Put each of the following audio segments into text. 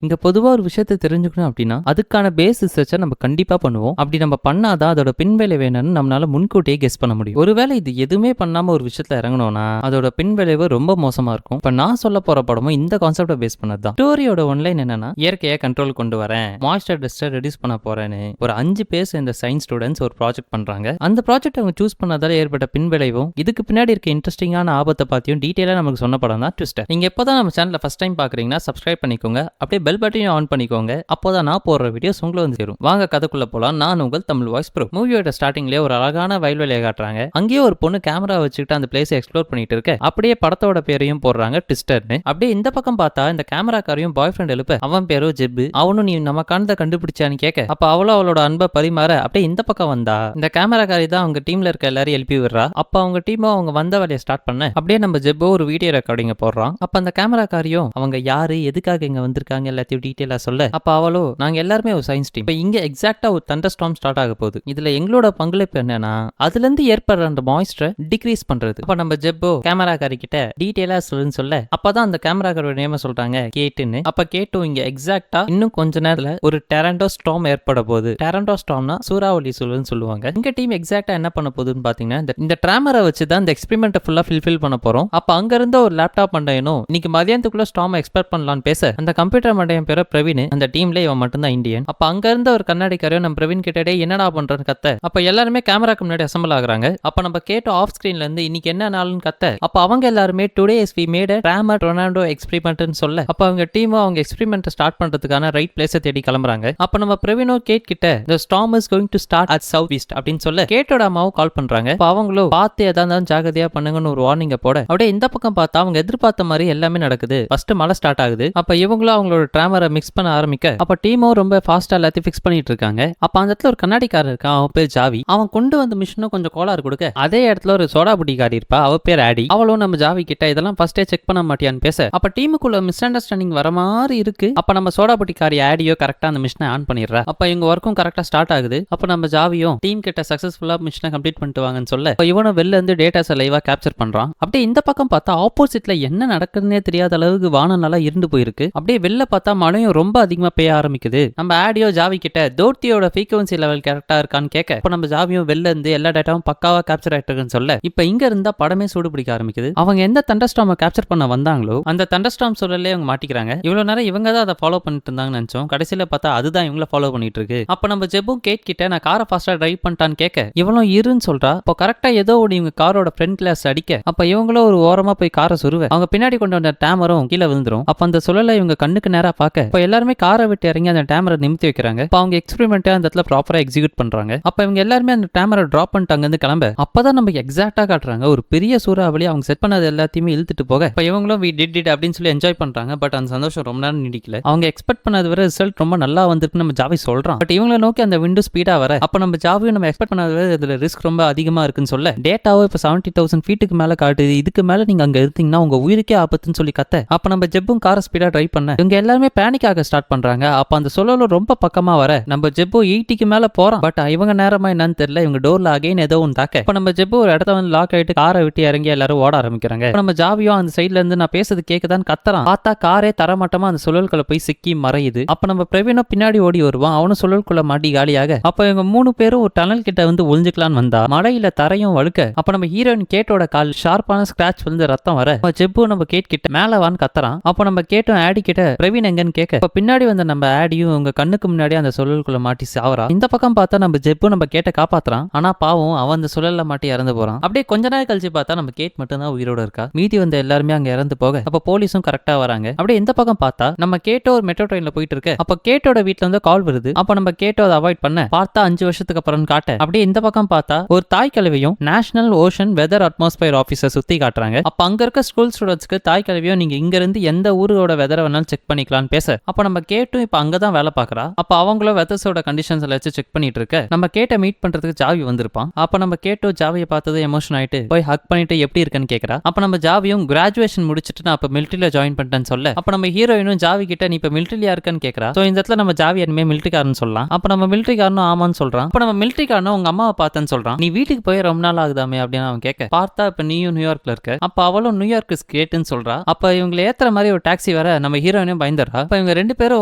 இங்க பொதுவா ஒரு விஷயத்த தெரிஞ்சுக்கணும் அப்படின்னா, அதுக்கான பேஸ் ரிசர்ச்ச நம்ம கண்டிப்பா பண்ணுவோம். அப்படி நம்ம பண்ணாதான் அதோட பின்விளைவு என்னன்னு நம்மளால முன்கூட்டியே கெஸ் பண்ண முடியும். ஒருவேளை இது எதுவுமே பண்ணாம ஒரு விஷயத்துல இறங்கணும்னா, அதோட பின்விளைவு ரொம்ப மோசமா இருக்கும். இப்ப நான் சொல்ல போற படமும் இந்த கான்செப்ட பேஸ் பண்ணது தான். ஸ்டோரியோட ஒன்லைன் என்னன்னா, இயற்கையை கண்ட்ரோல் கொண்டு வரேன், மாய்ஸ்டர் டெஸ்ட்டை ரெடியூஸ் பண்ண போறேன்னு ஒரு 5 பேர் சேர்ந்த சயின்ஸ் ஸ்டூடெண்ட்ஸ் ஒரு ப்ராஜெக்ட் பண்றாங்க. அந்த ப்ராஜெக்ட் அவங்க சூஸ் பண்ணதால ஏற்பட்ட பின்விளைவும், இதுக்கு பின்னாடி இருக்க இன்ட்ரெஸ்டிங்கான ஆபத்தை பத்தியும் டீடைலா நமக்கு சொன்ன படம் தான் ட்விஸ்டர். நீங்க எப்பதான் நம்ம சேனலை ஃபர்ஸ்ட் டைம் பாக்குறீங்கன்னா சப்ஸ்கிரைப் பண்ணிக்கோங்க. அப்படியே பெல் பட்டனையும் ஆன் பண்ணிக்கோங்க. அப்போதான் நான் போடுற வீடியோஸ் உங்களுக்கு வந்து சேரும். வாங்க கதைக்குள்ள போலாம். நான் உங்கள் தமிழ் வாய்ஸ் ப்ரோ. மூவியோட ஸ்டார்டிங்லேயே ஒரு அழகான வயல்வெளியை காட்டுறாங்க. அங்கேயே ஒரு பொண்ணு கேமரா வச்சுக்கிட்டு அந்த பிளேஸை எக்ஸ்ப்ளோர் பண்ணிட்டு இருக்க, அப்படியே படத்தோட பேரையும் போடுறாங்க ட்விஸ்டர்னு. அப்படியே இந்த பக்கம் பார்த்தா இந்த கேமராக்காரையும் பாய் ஃப்ரெண்ட் எழுப்ப, அவன் பேரோ ஜெப்பு. அவனும் நீ நமக்கானதை கண்டுபிடிச்சான்னு கேட்க, அப்ப அவளும் அவளோட அன்பை பரிமாற அப்படியே இந்த பக்கம் வந்தா இந்த கேமராக்காரி தான் அவங்க டீம்ல இருக்க எல்லாரும் எழுப்பி விடுறா. அப்ப அவங்க டீமோ அவங்க வந்த வேலையை ஸ்டார்ட் பண்ண, அப்படியே நம்ம ஜெப்போ ஒரு வீடியோ ரெக்கார்டிங்க போடுறான். அப்ப அந்த கேமராக்காரியும் அவங்க யாரு எதுக்காக இங்க வந்திருக்காங்க எல்லாத்தையும் டீட்டெயிலா சொல்ல, அப்ப அவளோ நாங்க எல்லாருமே ஒரு சயின்ஸ் டீம். இப்ப இங்க எக்ஸாக்டா ஒரு தண்டர் ஸ்டார்ம் ஸ்டார்ட் ஆக போகுது. இதுல எங்களோட பங்களிப்பு என்னன்னா, அதுல இருந்து ஏற்படுற அந்த மாய்ஸ்டரை டிக்ரீஸ் பண்றது. அப்ப நம்ம ஜெப்போ கேமராக்காரி கிட்ட டீட்டெயிலா சொல்லுன்னு சொல்ல, அப்பதான் அந்த கேமராக்காரோட நேம சொல்றாங்க கேட்டுன்னு. அப்ப கேட்டும் இங்க எக்ஸாக்டா இன்னும் கொஞ்ச நேரத்துல ஒரு டெரண்டோ ஸ்டார்ம் ஏற்பட போகுது. டெரண்டோ ஸ்டார்ம்னா சூறாவளி சொல்லுன்னு சொல்லுவாங்க. இங்க டீம் எக்ஸாக்டா என்ன பண்ண போகுதுன்னு பாத்தீங்கன்னா, இந்த டிராமரை வச்சு தான் இந்த எக்ஸ்பெரிமெண்ட் ஃபுல்லா ஃபில் பண்ண போறோம். அப்ப அங்க இருந்த ஒரு லேப்டாப் மண்டையனும் இன்னைக்கு மதியானத்துக்குள்ள ஸ்டார்ம் எக்ஸ்பெக்ட் பண்ணலாம்னு பேச, அந்த கம்ப்யூட்டர் மண்டையன் பேர பிரவீன். அந்த டீம்ல இவன் மட்டும்தான் இந்தியன். அப்ப அங்க இருந்த ஒரு கண்ணாடிக்காரையும் நம்ம பிரவீன் கிட்டே என்னடா பண்றன்னு கத்த, அப்ப எல்லாருமே கேமராக்கு முன்னாடி அசம்பிள் ஆகுறாங்க. அப்ப நம்ம கேட்ட ஆஃப் ஸ்கிரீன்ல இருந்து இன்னைக்கு என்ன நாள்னு கத்த, அப்ப அவங்க எல்லாருமே today is we made a drama tornado எக்ஸ்பெரிமெண்ட்னு சொல்ல, அப்ப அவங்க டீமும் அவங்க எக்ஸ்பெரிமெண்ட் ஸ்டார்ட் பண்றதுக்கான ரைட் பிளேஸை தேடி கிளம்புறாங்க. அப்ப நம்ம பிரவீனோ கேட் கிட்ட the storm is going to start at southeast அப்படின்னு சொல்ல, கேட்டோட அம்மாவும் கால் பண்றாங்க. அப்ப அவங்களும் பார்த்து எதாவது ஜாகிரதையா பண்ணுங்கன்னு ஒரு வார்னிங்க போட, அப்படியே இந்த பக்கம் பார்த்தா அவங்க எதிர்பார்த்த மாதிரி எல்லாமே நடக்குது. ஃபர்ஸ்ட் மழை ஸ்டார்ட் ஆகுது. அப்ப இவங்களும் அவங்களோட டிராமரை மிக்ஸ் பண்ண ஆரம்பிக்க, அப்ப டீமும் ரொம்ப ஃபாஸ்டா எல்லாத்தையும் ஃபிக்ஸ் பண்ணிட்டு இருக்காங்க. அப்ப அந்த இடத்துல ஒரு கண்ணாடிக்காரர் இருக்கான், அவன் பேர் ஜாவி. அவன் கொண்டு வந்த மிஷினும் கொஞ்சம் கோளாறு கொடுக்க, அதே இடத்துல ஒரு சோடா புட்டிக்காரி இருப்பா, அவ பேர் ஆடி. அவளும் நம்ம ஜாவி கிட்ட இதெல்லாம் ஃபர்ஸ்டே செக் பண்ண மாட்டியான்னு பேச, அப்ப டீமுக்குள்ள மிஸ் அண்டர்ஸ்டாண்டிங் வர மாதிரி இருக்கு. அப்ப நம்ம சோடா புட்டிக்காரி ஆடியோ கரெக்டா அந்த மிஷினை ஆன் பண்ணிடுறா. அப்ப இவங்க ஒர்க்கும் கரெக்டா ஸ்டார்ட் ஆகுது. அப்ப நம்ம ஜாவியும் டீம் கிட்ட சக்சஸ்ஃபுல்லா மிஷினை கம்ப்ளீட் பண்ணிட்டு வாங்கன்னு சொல்ல, இவனும் வெளில இருந்து டேட்டாஸை லைவா கேப்சர் பண்றான். அப்படியே இந்த பக்கம் பார்த்தா ஆப்போசிட்ல என்ன நடக்குதுன்னே தெரியாத அளவுக்கு வானம் நல்லா இருந்து போயிருக்கு. அப்படியே வெளில பார்த்தா மழையும் ரொம்ப அதிகமா பெய்ய ஆரம்பிக்குது. நம்ம ஆடியோ ஜாவி கிட்ட தோர்த்தியோட ஃப்ரீக்வன்சி லெவல் கரெக்டா இருக்கான்னு கேட்க, இப்போ நம்ம ஜாவியும் வெளில இருந்து எல்லா டேட்டாவும் பக்காவா கேப்சர் ஆயிட்டு இருக்குன்னு சொல்ல, இப்போ இங்க இருந்தா படமே சூடு பிடிக்க ஆரம்பிக்குது. அவங்க எந்த தண்டர்ஸ்டார்மை கேப்சர் பண்ண வந்தாங்களோ அந்த தண்டர்ஸ்டார்ம் சொல்லலே அவங்க மாட்டிக்கிறாங்க. இவ்வளவு நேரம் இவங்க தான் அதை ஃபாலோ பண்ணிட்டு இருந்தாங்கன்னு நினைச்சோம். கடைசியில பார்த்தா அதுதான் இவங்கள ஃபாலோ பண்ணிட்டு இருக்கு. அப்ப நம்ம ஜெப்பும் கேட் கிட்ட நான் காரை ஃபாஸ்டா டிரைவ் பண்ணிட்டான்னு கேட்க, இவளும் இருன்னு சொல்றா. இப்போ கரெக்டா ஏதோ ஒன்று இவங்க காரோட ஃப்ரண்ட் கிளாஸ் அடிக்க, அப்ப இவங்களும் ஒரு ஓரமா போய் காரை சுருவ, அவங்க பின்னாடி கொண்டு வந்த டேமரும் கீழே விழுந்துரும். அப்ப அந்த சுழலை இவங்க கண்ணுக்கு நேரா பார்க்க, இப்போ எல்லாருமே காரை விட்டு இறங்கி அந்த டேமரை நிமித்தி வைக்கிறாங்க. அப்ப அவங்க எக்ஸ்பெரிமெண்ட் அந்த இடத்துல ப்ராப்பரா எக்ஸிக்யூட் பண்றாங்க. அப்ப இவங்க எல்லாருமே அந்த டேமரை டிராப் பண்ணிட்டு அங்க இருந்து கிளம்ப, அப்பதான் நமக்கு எக்ஸாக்டா காட்டுறாங்க ஒரு பெரிய சூறாவளி அவங்க செட் பண்ணது எல்லாத்தையுமே இழுத்துட்டு போக, இப்ப இவங்களும் we did it அப்படின்னு சொல்லி என்ஜாய் பண்றாங்க. பட் அந்த சந்தோஷம் ரொம்ப நேரம் நீடிக்கல. அவங்க எக்ஸ்பெக்ட் பண்ணது வரை ரிசல்ட் ரொம்ப நல்லா வந்திருக்கு நம்ம ஜாவி சொல்றான். பட் இவங்களை நோக்கி அந்த விண்டோ ஸ்பீடா வர, அப்ப நம்ம ஜாவியும் நம்ம எக்ஸ்பெக்ட் பண்ணது வரை இதுல ரிஸ்க் ரொம்ப அதிகமா இருக்குன்னு சொல்ல, டேட்டாவோ இப்ப 70,000 ஃபீட்டுக்கு மேல காட்டுது, இதுக்கு மேல நீங்க அங்க இருந்தீங்கன்னா உங்க உயிருக்கே ஆபத்துன்னு சொல்லி கத்த, அப்ப நம்ம ஜெப்பும் காரை ஸ்பீடா டிரைவ் பண்ண, இவங்க எல்லாருமே பேனிக் ஆக ஸ்டார்ட் பண்றாங்க. அப்ப அந்த சொல்லல ரொம்ப பக்கமா வர, நம்ம ஜெப்பு 80க்கு மேல போறான். பட் இவங்க நேரமா என்னன்னு தெரியல, இவங்க டோர்ல அகைன் ஏதோ ஒன்று தாக்க, இப்ப நம்ம ஜெப்பு ஒரு இடத்த வந்து லாக் ஆயிட்டு காரை விட்டு இறங்கி எல்லாரும் ஓட ஆரம்பிக்கிறாங்க. நம்ம ஜாவியும் அந்த சைட்ல இருந்து நான் பேசுறது கேக்குதான்னு கத்துறான். பார்த்தா காரே தரமட்டமா அந்த சுழல்குள்ள போய் சிக்கி மறையுது. அப்ப நம்ம பிரவீனும் பின்னாடி ஓடி வருவான். அவனும் சுழல்குள்ள மாட்டி காலியாக, அப்ப இவங்க 3 பேரும் ஒரு டனல் கிட்ட வந்து ஒளிஞ்சுக்கலான்னு வந்தா மழையில தரையும் வழுக்க, அப்ப நம்ம ஹீரோயின் கேட்டோட கால் ஷார்ப்பான ஸ்கிராச் வந்து ரத்தம் வர, ஜெப்பு நம்ம கேட் கிட்ட மேல வான்னு கத்துறான். அப்ப நம்ம கேட்டும் ஆடி கிட்ட பிரவீன் எங்கன்னு கேட்க, இப்ப பின்னாடி வந்த நம்ம ஆடியும் உங்க கண்ணுக்கு முன்னாடி அந்த சுழலுக்குள்ள மாட்டி சாவரா. இந்த பக்கம் பார்த்தா நம்ம ஜெப்பு நம்ம கேட்ட காப்பாத்துறான். ஆனா பாவம் அவன் அந்த சுழல்ல மாட்டி இறந்து போறான். அப்படியே கொஞ்ச நேரம் கழிச்சு பார்த்தா நம்ம கேட் மட்டும் தான் உயிரோட இருக்கா. மீதி வந்த எல்லாருமே அங்க இறந்து போக, அப்ப போலீஸும் கரெக்டா வராங்க. அப்படியே இந்த பக்கம் பார்த்தா நம்ம கேட்டோ ஒரு மெட்ரோ ட்ரெயின்ல போயிட்டு இருக்க, அப்ப கேட்டோட வீட்ல இருந்து கால் வருது. அப்ப நம்ம கேட்டோ அதை அவாய்ட் பண்ண பார்த்தா 5 வருஷத்துக்கு அப்புறம் காட்ட, அப்படியே இந்த பக்கம் பார்த்தா ஒரு தாய் கலவையும் national ocean weather atmosphere officer சுத்தி காட்டுறாங்க. அப்ப அங்க இருக்க ஸ்கூல் ஸ்டூடெண்ட்ஸ்க்கு தாய் கலவையும் நீங்க இங்க இருந்து எந்த ஊரோட வெதரை வேணாலும் செக் பண்ணிக்கலாம்னு பேச, அப்ப நம்ம கேட்டும் இப்ப அங்கதான் வேலை பாக்குறா. அப்ப அவங்களும் வெதர்ஸோட கண்டிஷன்ஸ் எல்லாம் செக் பண்ணிட்டு இருக்க, நம்ம கேட்ட மீட் பண்றதுக்கு ஜாவி வந்திருப்பான். அப்ப நம்ம கேட்டோ ஜாவியை பார்த்தது எமோஷன் ஆயிட்டு போய் ஹக் பண்ணிட்டு எப்படி இருக்குன்னு கேக்குறா. அப்ப நம்ம ஜாவியும் கிராஜுவேஷன் முடிச்சிட்டு நான் அப்ப மிலிட்டரியில ஜாயின் பண்ணிட்டேன்னு சொல்ல, அப்ப நம்ம ஹீரோயினும் ஜாவி கிட்ட நீ இப்ப மிலிட்டரியா இருக்கான்னு கேக்குறா. சோ இந்த இடத்துல நம்ம ஜாவி இனிமே மிலிட்டரிக்காரன்னு சொல்லலாம். அப்ப நம்ம மிலிட்டரிக்காரனும் ஆமான்னு சொல்றான். அப்ப நம்ம மிலிட்டரிக்காரனும் உங்க அம்மாவை பார்த்தேன்னு சொல்றான். நீ வீட்டுக்கு போய் ரொம்ப நாள் ஆகுதாமே அப்படின்னு அவன் கேட்க, பார்த்தா இப்ப நீயும் நியூயார்க்ல இருக்க. அப்ப அவளும் நியூயார்க் கேட்டுன்னு சொல்றா. அப்ப இவங்களை ஏத்துற மாதிரி ஒரு டாக்ஸி வர நம்ம ஹீரோயினும் பயந்துறா. வந்துடுறா. அப்ப இவங்க 2 பேரும்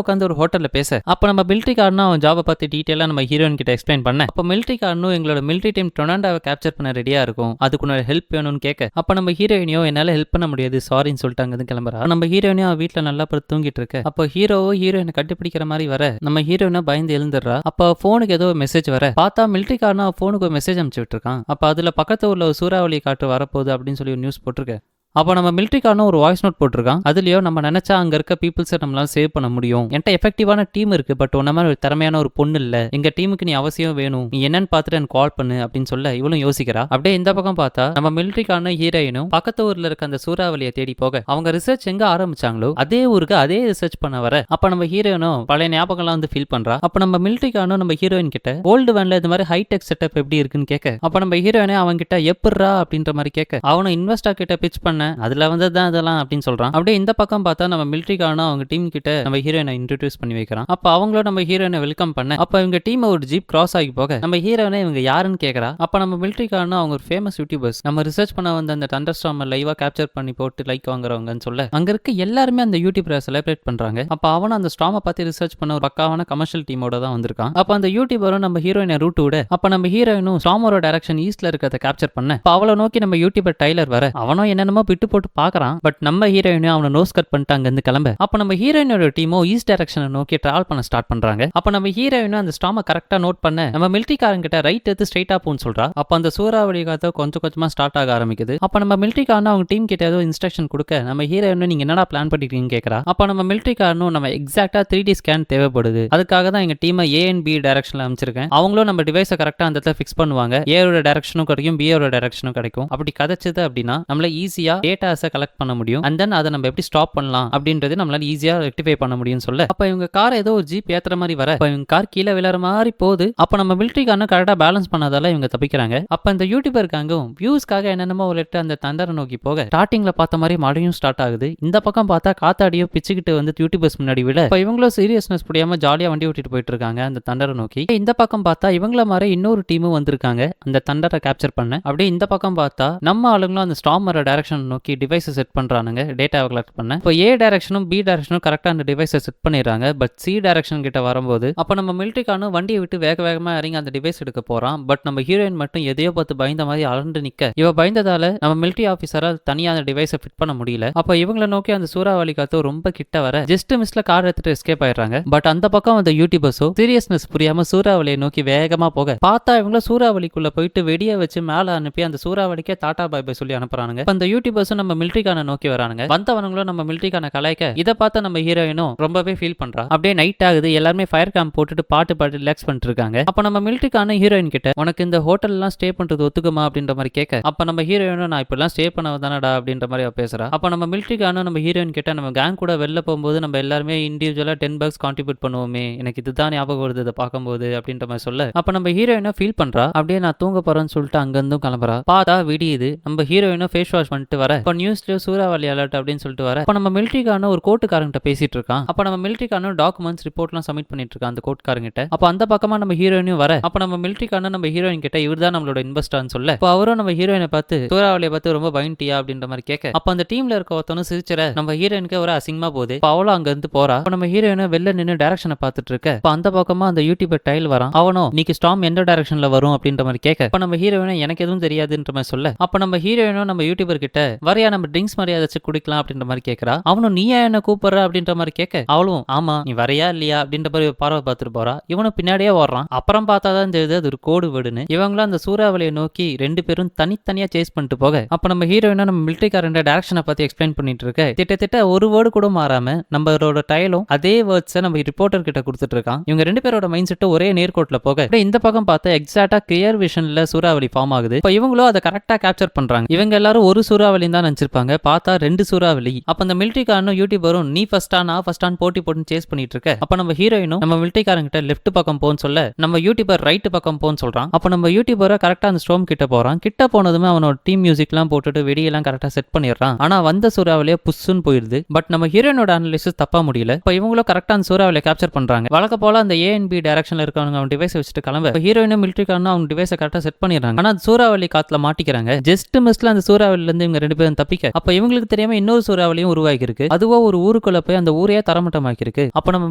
உட்காந்து ஒரு ஹோட்டல்ல பேச, அப்ப நம்ம மிலிட்டரிக்காரனும் அவன் ஜாபை பத்தி டீடைலா நம்ம ஹீரோயின் கிட்ட எக்ஸ்பிளைன் பண்ண, அப்ப மிலிட்டரிக்காரனும் எங்களோட மிலிட்டரி டீம் டொனாண்டோவை கேப்சர் பண்ண ரெடியா இருக்கும், அதுக்கு உன்னோட ஹெல்ப் வேணும்னு கேட்க, அப்ப நம்ம ஹீரோயினியோ என்னால ஹெல்ப் பண்ண முடியாது சாரின்னு சொல்லிட்டு அங்கிருந்து கிளம்புறா. நம்ம ஹீரோயினியோ வீட்டுல நல்லா படுத்து தூங்கிட்டு இருக்க, அப்ப ஹீரோவோ ஹீரோயினை கண்டுபிடிக்கிற மாதிரி வர நம்ம ஹீரோயினா பயந்து எழுந்துடுறா. அப்ப போனுக்கு ஏதோ மெசேஜ் வர பார்த்தா மிலிட்டரிக்காரனா போனுக்கு ஒரு மெசேஜ் அனுப்பிச்சு விட்டுருக்கான். அப்ப அதுல பக்கத்து ஊர்ல ஒரு சூறாவளி காற்று வரப்போகுது அப்படின்னு சொல்லி நியூஸ் போட்டிருக்கு. அப்போ நம்ம மிலிட்டரிக்காரனும் ஒரு வாய்ஸ் நோட் போட்டிருக்கான். அதுலயோ நம்ம நினைச்சா அங்க இருக்க பீப்புள்ஸை நம்மளால சேவ் பண்ண முடியும், என்கிட்ட எஃபெக்டிவான டீம் இருக்கு, பட் உன்ன மாதிரி ஒரு திறமையான ஒரு பொண்ணு இல்ல, எங்க டீமுக்கு நீ அவசியம் வேணும், நீ என்னன்னு பார்த்துட்டு எனக்கு கால் பண்ணு அப்படின்னு சொல்ல இவளும் யோசிக்கிறா. அப்படியே இந்த பக்கம் பார்த்தா நம்ம மிலிட்டரிக்கான ஹீரோயினும் பக்கத்து ஊர்ல இருக்க அந்த சூறாவளியை தேடி போக, அவங்க ரிசர்ச் எங்க ஆரம்பிச்சாங்களோ அதே ஊருக்கு அதே ரிசர்ச் பண்ண வர, அப்ப நம்ம ஹீரோயினும் பழைய ஞாபகம்லாம் வந்து ஃபீல் பண்றா. அப்ப நம்ம மிலிட்டரிக்கானும் நம்ம ஹீரோயின் கிட்ட ஓல்டு வேன்ல இந்த மாதிரி ஹைடெக் செட்டப் எப்படி இருக்குன்னு கேட்க, அப்ப நம்ம ஹீரோயினே அவங்க கிட்ட எப்பட்றா அப்படின்ற மாதிரி கேட்க, அவனும் இன்வெஸ்டர் கிட்ட பிச் பண்ண அதுல வந்து தான் இதெல்லாம் அப்படின்னு சொல்றான். அப்படியே இந்த பக்கம் பார்த்தா நம்ம மிலிட்டரிக்காரனும் அவங்க டீம் கிட்ட நம்ம ஹீரோயினை இன்ட்ரோடியூஸ் பண்ணி வைக்கிறான். அப்ப அவங்களோட நம்ம ஹீரோயினை வெல்கம் பண்ண, அப்ப இவங்க டீம் ஒரு ஜீப் கிராஸ் ஆகி போக நம்ம ஹீரோயினை இவங்க யாருன்னு கேட்கறா. அப்ப நம்ம மிலிட்டரிக்காரனும் அவங்க ஒரு ஃபேமஸ் யூடியூபர்ஸ், நம்ம ரிசர்ச் பண்ண வந்த அந்த தண்டர் ஸ்டார்மை லைவா கேப்சர் பண்ணி போட்டு லைக் வாங்குறவங்கன்னு சொல்ல, அங்க இருக்க எல்லாருமே அந்த யூடியூபரை செலிப்ரேட் பண்றாங்க. அப்ப அவனும் அந்த ஸ்டார்மை பத்தி ரிசர்ச் பண்ண ஒரு பக்காவான கமர்ஷியல் டீமோட தான் வந்திருக்கான். அப்ப அந்த யூடியூபரும் நம்ம ஹீரோயினை ரூட் விட, அப்ப நம்ம ஹீரோயினும் ஸ்டார்மோட டைரக்ஷன் ஈஸ்ட்ல இருக்கிறத கேப்சர் பண்ண, அப்ப அவளை நோக்கி நம்ம யூடியூபர் டைலர் வர, அவனும் என்னென்னமோ பிட்டு போட்டு பாக்குறான். பட் நம்ம ஹீரோயினும் அவனை நோஸ் கட் பண்ணிட்டு அங்க இருந்து கிளம்ப, அப்ப நம்ம ஹீரோயினோட டீமோ ஈஸ்ட் டைரக்ஷனை நோக்கி டிராவல் பண்ண ஸ்டார்ட் பண்றாங்க. அப்ப நம்ம ஹீரோயினும் அந்த ஸ்டார்மை கரெக்டா நோட் பண்ண, நம்ம மிலிட்டரிக்காரங்க கிட்ட ரைட் எடுத்து ஸ்ட்ரைட்டா போன்னு சொல்றா. அப்ப அந்த சூறாவளி காத்து கொஞ்சம் கொஞ்சமா ஸ்டார்ட் ஆக ஆரம்பிக்குது. அப்ப நம்ம மிலிட்டரிக்காரனும் அவங்க டீம் கிட்ட ஏதோ இன்ஸ்ட்ரக்ஷன் கொடுக்க, நம்ம ஹீரோயினும் நீங்க என்னடா பிளான் பண்ணிருக்கீங்கன்னு கேட்கறா. அப்ப நம்ம மிலிட்டரிக்காரனும் நம்ம எக்ஸாக்டா 3D ஸ்கேன் தேவைப்படுது, அதுக்காக தான் எங்க டீமை A and B டைரக்ஷன்ல அமைச்சிருக்கேன், அவங்களும் நம்ம டிவைஸை கரெக்டா அந்த இடத்துல ஃபிக்ஸ் பண்ணுவாங்க, ஏரோட டைரக்ஷனும் கிடைக்கும் பியோட டைரக்ஷனும் கிடைக்கும், அப்படி கதைச்சது அப்படின்னா நம்மள ஈஸியா டேட்டாஸை கலெக்ட் பண்ண முடியும், அண்ட் தென் அதை நம்ம எப்படி ஸ்டாப் பண்ணலாம் அப்படின்றது நம்மளால ஈஸியா ரெக்டிஃபை பண்ண முடியும்னு சொல்ல, அப்ப இவங்க கார் ஏதோ ஒரு ஜீப் ஏத்துற மாதிரி வர, அப்ப இவங்க கார் கீழே விழற மாதிரி போகுது. அப்ப நம்ம மிலிட்டரிக்காரனும் கரெக்டா பேலன்ஸ் பண்ணாதால இவங்க தப்பிக்கிறாங்க. அப்ப இந்த யூடியூபருக்காகவும் வியூஸ்க்காக என்னென்னமோ ஒரு அந்த தண்டரை நோக்கி போக, ஸ்டார்டிங்ல பார்த்த மாதிரி மழையும் ஸ்டார்ட் ஆகுது. இந்த பக்கம் பார்த்தா காத்தாடியோ பிச்சுக்கிட்டு வந்து யூடியூபர்ஸ் முன்னாடி விட, இப்ப இவங்களும் சீரியஸ்னஸ் புரியாம ஜாலியா வண்டி ஓட்டிட்டு போயிட்டு இருக்காங்க அந்த தண்டரை நோக்கி. இந்த பக்கம் பார்த்தா இவங்கள மாதிரி இன்னொரு டீமும் வந்திருக்காங்க அந்த தண்டரை கேப்சர் பண்ண. அப்படியே இந்த பக்கம் பார்த்தா நம்ம ஆளுங்களும் அந்த ஸ்டார்மோட டைரக்ஷன் நோக்கி டிவைஸை செட் பண்றானுங்க டேட்டாவை கலெக்ட் பண்ண. இப்போ A டைரக்ஷனும் B டைரக்ஷனும் கரெக்டா அந்த டிவைஸை செட் பண்ணிடுறாங்க. பட் C டைரக்ஷன் கிட்ட வரும்போது அப்ப நம்ம மிலிட்டரிக்காரனும் வண்டியை விட்டு வேக வேகமா இறங்கி அந்த டிவைஸ் எடுக்க போறான். பட் நம்ம ஹீரோயின் மட்டும் எதையோ பார்த்து பயந்த மாதிரி அலண்டு நிக்க, இவ பயந்ததால நம்ம மிலிட்டரி ஆபீசரால் தனியா அந்த டிவைஸை ஃபிட் பண்ண முடியல. அப்ப இவங்களை நோக்கி அந்த சூறாவளி காத்து ரொம்ப கிட்ட வர ஜஸ்ட் மிஸ்ல கார் எடுத்துட்டு எஸ்கேப் ஆயிடுறாங்க. பட் அந்த பக்கம் அந்த யூடியூபர்ஸோ சீரியஸ்னஸ் புரியாம சூறாவளியை நோக்கி வேகமா போக, பார்த்தா இவங்கள சூறாவளிக்குள்ள போயிட்டு வெடிய வச்சு மேல அனுப்பி அந்த சூறாவளிக்கே டாடா பை பை சொல்லி அனுப்புறானுங்க. அந்த யூடியூபர்ஸும் நம்ம மிலிட்டரிக்காரனை நோக்கி வரானுங்க. வந்தவனுங்களும் நம்ம மிலிட்டரிக்கான கலாய்க்க, இதை பார்த்து நம்ம ஹீரோயினும் ரொம்பவே ஃபீல் பண்றா. அப்படியே நைட் ஆகுது, எல்லாருமே ஃபயர் கேம்ப் போட்டுட்டு பாட்டு பாட்டு ரிலாக்ஸ் பண்ணிட்டு இருக்காங்க. அப்ப நம்ம மிலிட்டரிக்கான ஹீரோயின் கிட்ட உனக்கு இந்த ஹோட்டல்லாம் ஸ்டே பண்றது ஒத்துக்குமா அப்படின்ற மாதிரி கேட்க, அப்ப நம்ம ஹீரோயினும் நான் இப்பெல்லாம் ஸ்டே பண்ண தானடா அப்படின்ற மாதிரி அவ பேசுறா. அப்ப நம்ம மிலிட்டரிக்கான நம்ம ஹீரோயின் கிட்ட நம்ம கேங் கூட வெளில போகும்போது நம்ம எல்லாருமே இண்டிவிஜுவலா $10 கான்ட்ரிபியூட் பண்ணுவோமே, எனக்கு இதுதான் ஞாபகம் வருது இதை பார்க்கும்போது அப்படின்ற மாதிரி சொல்ல, அப்ப நம்ம ஹீரோயினா ஃபீல் பண்றா. அப்படியே நான் தூங்க போறேன்னு சொல்லிட்டு அங்கிருந்தும் கிளம்புறா. பார்த்தா விடியுது, நம்ம ஹீரோயினும் ஃபேஸ் வாஷ் பண்ணிட்டு வர, இப்ப நியூஸ்ல சூறாவளி அலர்ட் அப்படின்னு சொல்லிட்டு வர, அப்ப நம்ம மிலிட்டரிக்கான ஒரு கோர்ட்டுக்காரங்கிட்ட பேசிட்டு இருக்கான். அப்ப நம்ம மிலிட்டரிக்கான டாக்குமெண்ட்ஸ் ரிப்போர்ட்லாம் சப்மிட் பண்ணிட்டு இருக்கான் அந்த கோர்ட்டுக்காரங்கிட்ட. அப்ப அந்த பக்கமா நம்ம ஹீரோயினும் வர, அப்ப நம்ம மிலிட்டரிக்கான நம்ம ஹீரோயின் கிட்ட இவர்தான் நம்மளோட இன்வெஸ்டர்னு சொல்ல, அப்ப அவரும் நம்ம ஹீரோயினை பார்த்து சூறாவளியை பார்த்து ரொம்ப பயன்ட்டியா அப்படின்ற மாதிரி கேட்க, அப்ப அந்த டீம்ல இருக்க ஒருத்தனும் சிரிச்சற நம்ம ஹீரோயினுக்கு ஒரு அசிங்கமா போகுது. அப்ப அவளும் அங்க இருந்து போறா. அப்ப நம்ம ஹீரோயினை வெளில நின்று டைரக்ஷனை பார்த்துட்டு இருக்க, அப்ப அந்த பக்கமா அந்த யூடியூபர் டைல் வரான். அவனும் நீக்கு ஸ்டார்ம் எந்த டைரக்ஷன்ல வரும் அப்படின்ற மாதிரி கேட்க, அப்ப நம்ம ஹீரோயினை எனக்கு எதுவும் தெரியாதுன்ற மாதிரி சொல்ல, அப்ப நம்ம ஹீரோயினும் நம்ம யூடியூபர் கிட்ட வரையா நம்ம ட்ரிங்க்ஸ் மாதிரி ஏதாச்சும் குடிக்கலாம் அப்படின்ற மாதிரி கேட்கறா. அவனும் நீயா என்ன கூப்பிடுற அப்படின்ற மாதிரி கேட்க, அவளும் ஆமா நீ வரையா இல்லையா அப்படின்ற மாதிரி பார்வை பார்த்துட்டு போறா. இவனும் பின்னாடியே ஓடுறான். அப்புறம் பார்த்தாதான் தெரியுது அது ஒரு கோடு வேர்டுன்னு. இவங்களும் அந்த சூறாவளியை நோக்கி 2 பேரும் தனித்தனியா சேஸ் பண்ணிட்டு போக, அப்ப நம்ம ஹீரோயினா நம்ம மிலிட்டரிக்காரன் டைரக்ஷனை பத்தி எக்ஸ்பிளைன் பண்ணிட்டு இருக்க, கிட்டத்தட்ட ஒரு வேர்டு கூட மாறாம நம்மளோட டைலும் அதே வேர்ட்ஸை நம்ம ரிப்போர்ட்டர் கிட்ட கொடுத்துட்டு இருக்கான். இவங்க 2 பேரோட மைண்ட் செட் ஒரே நேர்கோட்டில் போக, இந்த பக்கம் பார்த்தா எக்ஸாக்டா கிளியர் விஷன்ல சூறாவளி ஃபார்ம் ஆகுது. இப்ப இவங்களும் அதை கரெக்டா கேப்சர் பண்றாங்க. இவங்க எல்லாரும் ஒரு சூறாவளி தான் நினைச்சிருப்பாங்க, பார்த்தா 2 சூறாவளி. அப்ப அந்த மிலிட்டரிக்காரனும் யூடியூபரும் நீ ஃபர்ஸ்டா நான் ஃபர்ஸ்டான்னு போட்டி போட்டு சேஸ் பண்ணிட்டு இருக்க, அப்ப நம்ம ஹீரோயினும் நம்ம மிலிட்டரிக்காரங்கிட்ட லெஃப்ட் பக்கம் போன்னு சொல்ல, நம்ம யூடியூபர் ரைட் பக்கம் போன்னு சொல்றான். அப்ப நம்ம யூடியூபரை கரெக்டா அந்த ஸ்டோம் கிட்ட போறான். கிட்ட போனதுமே அவனோட டீம் மியூசிக்லாம் போட்டுட்டு வெடியெல்லாம் கரெக்டா செட் பண்ணிடுறான். ஆனா வந்த சூறாவளியே புஷ்ஷுன்னு போயிருது. பட் நம்ம ஹீரோயினோட அனாலிசிஸ் தப்பா முடியல. இப்ப இவங்களும் கரெக்டா அந்த சூறாவளியை கேப்சர் பண்றாங்க. வழக்க போல அந்த A and B டைரக்ஷன்ல இருக்கவங்க அவன் டிவைஸ் வச்சுட்டு கிளம்ப, ஹீரோயினும் மிலிட்டரிக்காரனும் அவங்க டிவைஸை கரெக்டா செட் பண்ணிடுறாங்க. ஆனா சூறாவளி காத்துல மாட்டிக்கிறாங்க. ஜஸ்ட் மிஸ்ல அந்த சூறாவளில இருந்து இவங்க 2 2 பேரும் தப்பிக்க அப்ப இவங்களுக்கு தெரியாம இன்னொரு சூறாவளியும் உருவாகி இருக்கு. அதுவோ ஒரு ஊருக்குள்ள போய் அந்த ஊரையே தரமட்டமாக்கி இருக்கு. அப்ப நம்ம